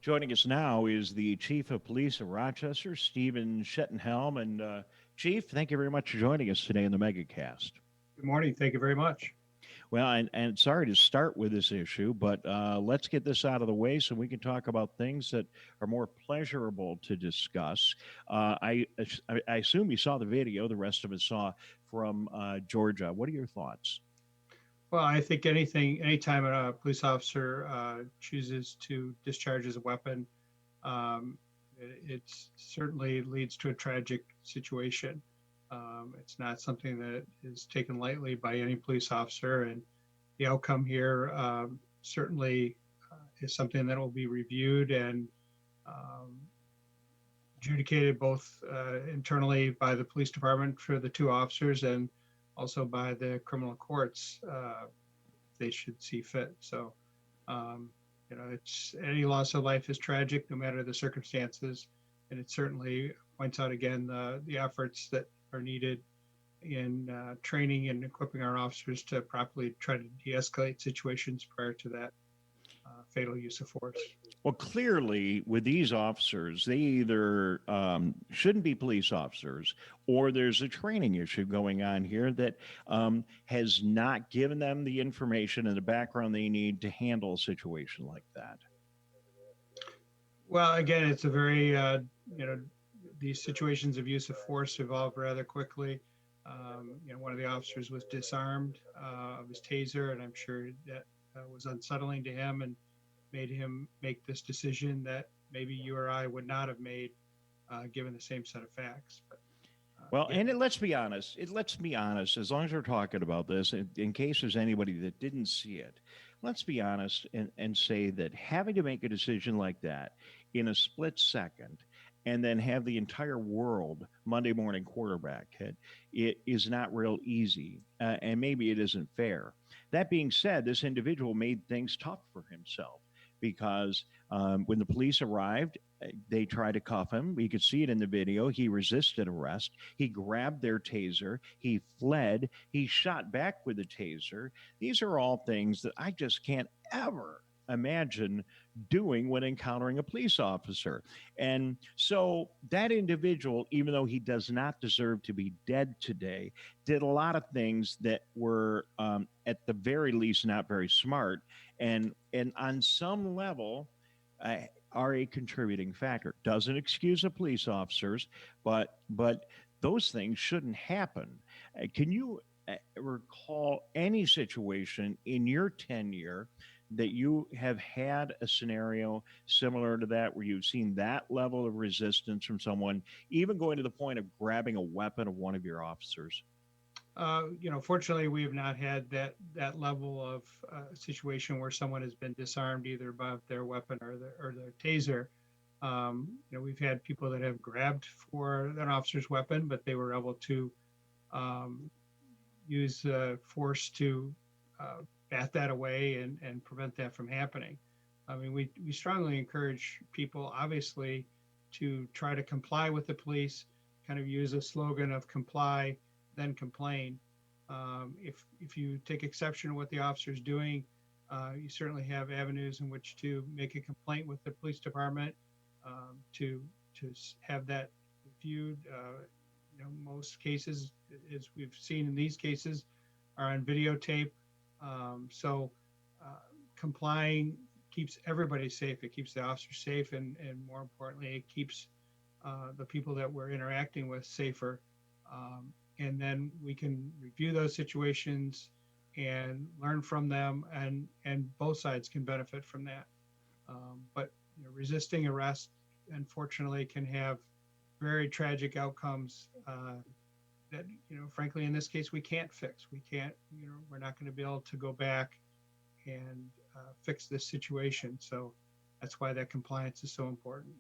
Joining us now is the Chief of Police of Rochester, Stephen Schettenhelm. And Chief, thank you very much for joining us today in the MegaCast. Good morning. Thank you very much. Well, and sorry to start with this issue, but let's get this out of the way so we can talk about things that are more pleasurable to discuss. I assume you saw the video, the rest of us saw from Georgia. What are your thoughts? Well, I think anytime a police officer chooses to discharge his weapon, um, it certainly leads to a tragic situation. It's not something that is taken lightly by any police officer, and the outcome here certainly is something that will be reviewed and um, adjudicated both internally by the police department for the two officers and also by the criminal courts. They should see fit. So, um, it's any loss of life is tragic, no matter the circumstances, and it certainly points out again the efforts that are needed in training and equipping our officers to properly try to de-escalate situations prior to that fatal use of force. Well, clearly, with these officers, they either shouldn't be police officers, or there's a training issue going on here that has not given them the information and the background they need to handle a situation like that. Well, again, it's a very, these situations of use of force evolve rather quickly. One of the officers was disarmed of his taser, and I'm sure that was unsettling to him and made him make this decision that maybe you or I would not have made given the same set of facts. But, Well, and let's be honest. Let's be honest. As long as we're talking about this, in case there's anybody that didn't see it, let's be honest and say that having to make a decision like that in a split second, and then have the entire world Monday morning quarterback it is not real easy, and maybe it isn't fair. That being said, this individual made things tough for himself because when the police arrived, they tried to cuff him. You could see it in the video. He resisted arrest. He grabbed their taser. He fled. He shot back with the taser. These are all things that I just can't ever imagine doing when encountering a police officer. And so that individual, even though he does not deserve to be dead today, did a lot of things that were, at the very least, not very smart, and on some level, are a contributing factor. Doesn't excuse the police officers, but those things shouldn't happen. Can you recall any situation in your tenure that you have had a scenario similar to that where you've seen that level of resistance from someone, even going to the point of grabbing a weapon of one of your officers? Fortunately, we have not had that level of situation where someone has been disarmed either by their weapon or their taser. We've had people that have grabbed for an officer's weapon, but they were able to use force to bat that away and prevent that from happening. I mean, we strongly encourage people, obviously, to try to comply with the police, kind of use a slogan of comply, then complain. If you take exception to what the officer is doing, you certainly have avenues in which to make a complaint with the police department, to have that reviewed. Most cases, as we've seen in these cases, are on videotape. So complying keeps everybody safe. It keeps the officer safe, and more importantly, it keeps the people that we're interacting with safer. And then we can review those situations and learn from them, and both sides can benefit from that. But resisting arrest, unfortunately, can have very tragic outcomes that, frankly, in this case, we can't fix. We can't, we're not going to be able to go back and fix this situation. So that's why that compliance is so important.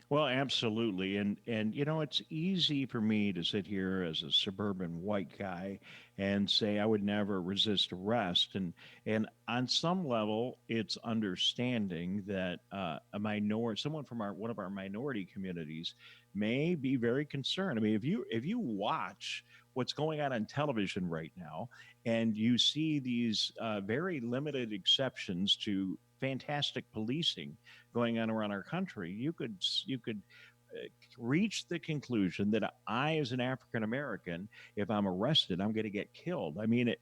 Well, absolutely. And it's easy for me to sit here as a suburban white guy and say I would never resist arrest. And on some level, it's understanding that someone from one of our minority communities may be very concerned. I mean, if you watch what's going on television right now, and you see these very limited exceptions to fantastic policing going on around our country, you could uh, reach the conclusion that I, as an African American, if I'm arrested, I'm going to get killed. I mean,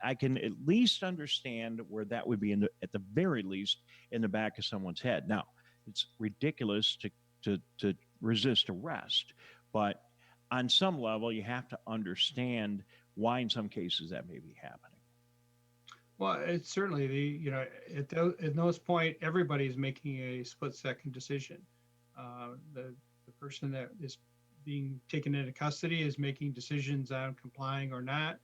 I can at least understand where that would be at the very least in the back of someone's head. Now, it's ridiculous to resist arrest, but on some level, you have to understand why, in some cases, that may be happening. Well, it's certainly at those point, everybody's making a split-second decision. The person that is being taken into custody is making decisions on complying or not,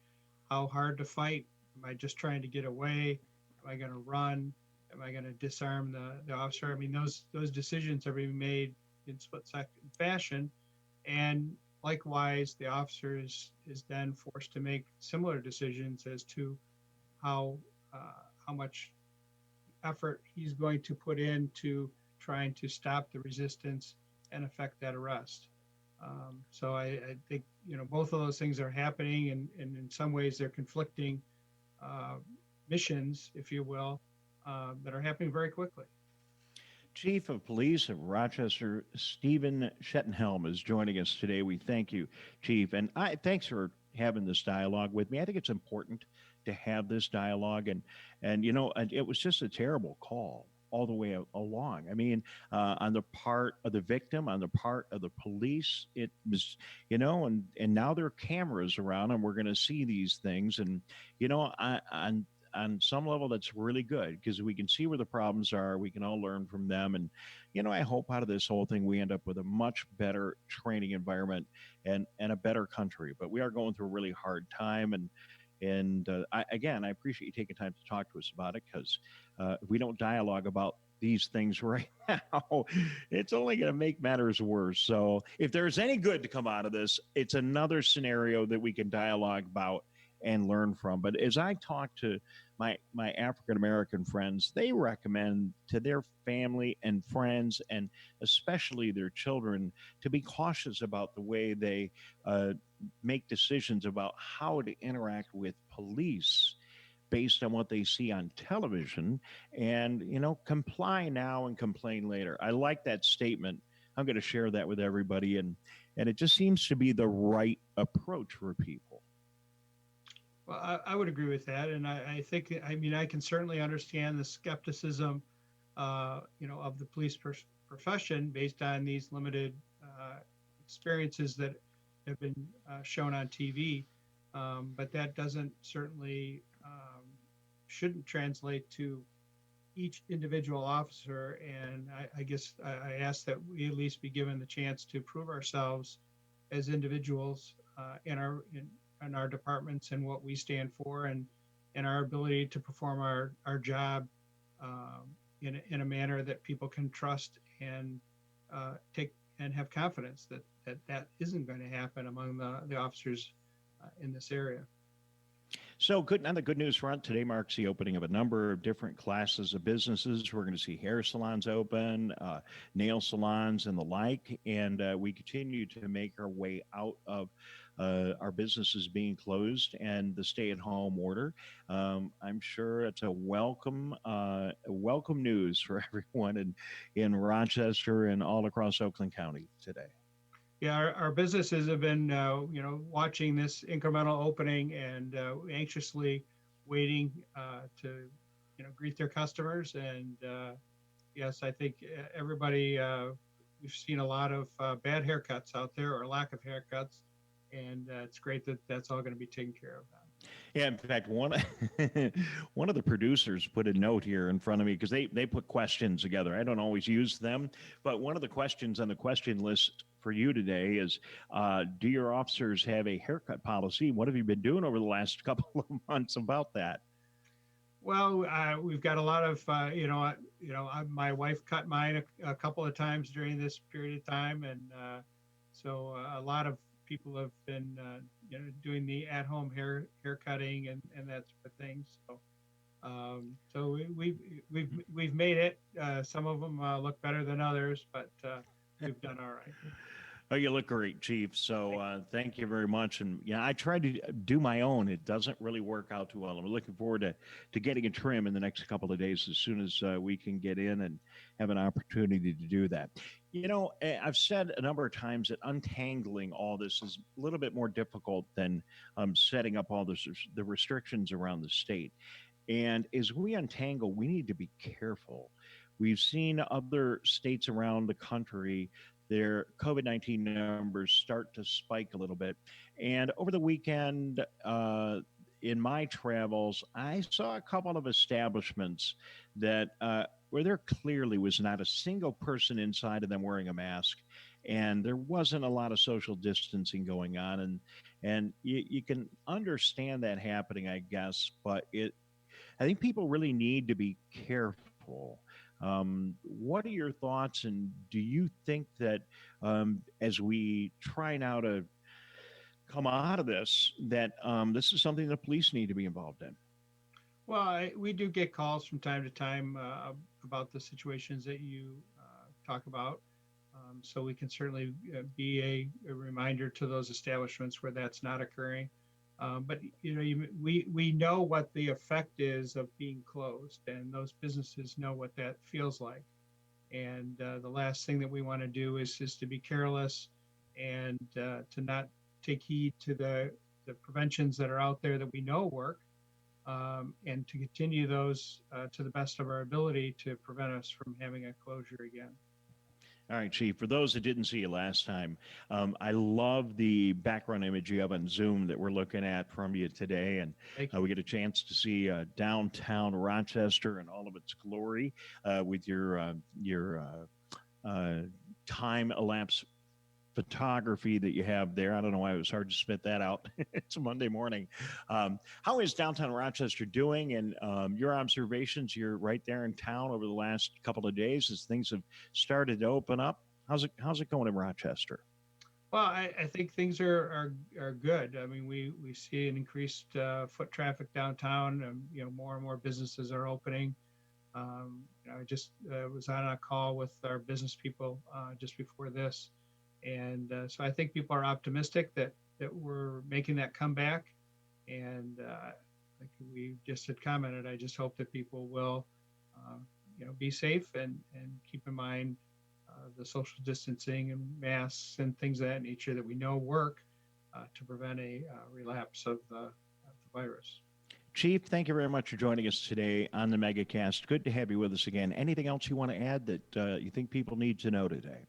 how hard to fight. Am I just trying to get away? Am I going to run? Am I going to disarm the officer? I mean, those decisions are being made in split-second fashion, and likewise, the officer is then forced to make similar decisions as to how how much effort he's going to put into trying to stop the resistance and affect that arrest. So I think both of those things are happening, and in some ways they're conflicting missions, if you will, that are happening very quickly. Chief of Police of Rochester, Stephen Schettenhelm, is joining us today. We thank you, Chief, and thanks for having this dialogue with me. I think it's important to have this dialogue, and it was just a terrible call all the way along. I mean, on the part of the victim, on the part of the police, it was, and now there are cameras around, and we're going to see these things, and on some level, that's really good because we can see where the problems are. We can all learn from them. And, I hope out of this whole thing, we end up with a much better training environment and a better country. But we are going through a really hard time. I appreciate you taking time to talk to us about it because if we don't dialogue about these things right now, it's only going to make matters worse. So if there's any good to come out of this, it's another scenario that we can dialogue about and learn from. But as I talk to my African American friends, they recommend to their family and friends, and especially their children, to be cautious about the way they make decisions about how to interact with police based on what they see on television, and comply now and complain later. I like that statement. I'm going to share that with everybody, and it just seems to be the right approach for people. Well, I would agree with that, and I think, I mean, I can certainly understand the skepticism, of the police profession based on these limited experiences that have been shown on TV, but that doesn't certainly shouldn't translate to each individual officer. And I guess I ask that we at least be given the chance to prove ourselves as individuals in our departments and what we stand for, and our ability to perform our job in a manner that people can trust and take and have confidence that isn't going to happen among the officers in this area. So, good on the good news front, today marks the opening of a number of different classes of businesses. We're going to see hair salons open, nail salons, and the like. And we continue to make our way out of our businesses being closed and the stay-at-home order. I'm sure it's a welcome news for everyone in Rochester and all across Oakland County today. Yeah, our businesses have been, watching this incremental opening and anxiously waiting to, greet their customers. And yes, I think everybody, we've seen a lot of bad haircuts out there, or lack of haircuts, and it's great that that's all going to be taken care of now. Yeah, in fact, one of the producers put a note here in front of me because they put questions together. I don't always use them, but one of the questions on the question list for you today is, do your officers have a haircut policy? What have you been doing over the last couple of months about that? Well, we've got a lot of, my wife cut mine a couple of times during this period of time, and so a lot of people have been, doing the at-home hair cutting and that sort of thing. So we've made it. Some of them look better than others, but we've done all right. Oh, you look great, Chief. So thank you very much. And yeah, I tried to do my own. It doesn't really work out too well. I'm looking forward to getting a trim in the next couple of days as soon as we can get in and have an opportunity to do that. I've said a number of times that untangling all this is a little bit more difficult than setting up all the restrictions around the state. And as we untangle, we need to be careful. We've seen other states around the country, their COVID 19 numbers start to spike a little bit. And over the weekend, in my travels, I saw a couple of establishments that where there clearly was not a single person inside of them wearing a mask, and there wasn't a lot of social distancing going on, and you can understand that happening, I guess, but I think people really need to be careful. What are your thoughts, and do you think that as we try now to come out of this, that this is something the police need to be involved in? Well, we do get calls from time to time about the situations that you talk about. So we can certainly be a reminder to those establishments where that's not occurring. But we know what the effect is of being closed, and those businesses know what that feels like. And the last thing that we want to do is to be careless and to not take heed to the preventions that are out there that we know work, and to continue those to the best of our ability to prevent us from having a closure again. All right, Chief. For those that didn't see you last time, I love the background image you have on Zoom that we're looking at from you today, and we get a chance to see downtown Rochester in all of its glory with your time elapse photography that you have there. I don't know why it was hard to spit that out. It's a Monday morning. How is downtown Rochester doing? And your observations, you're right there in town over the last couple of days as things have started to open up. How's it going in Rochester? Well, I think things are good. I mean, we see an increased foot traffic downtown. More and more businesses are opening. I just was on a call with our business people just before this. And so I think people are optimistic that we're making that comeback. And like we just had commented, I just hope that people will, be safe and keep in mind the social distancing and masks and things of that nature that we know work to prevent a relapse of the virus. Chief, thank you very much for joining us today on the MegaCast. Good to have you with us again. Anything else you want to add that you think people need to know today?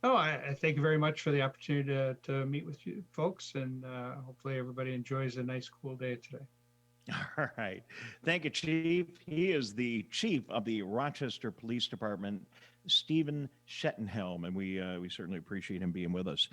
Oh, I thank you very much for the opportunity to meet with you folks, and hopefully everybody enjoys a nice, cool day today. All right. Thank you, Chief. He is the chief of the Rochester Police Department, Stephen Schettenhelm, and we certainly appreciate him being with us.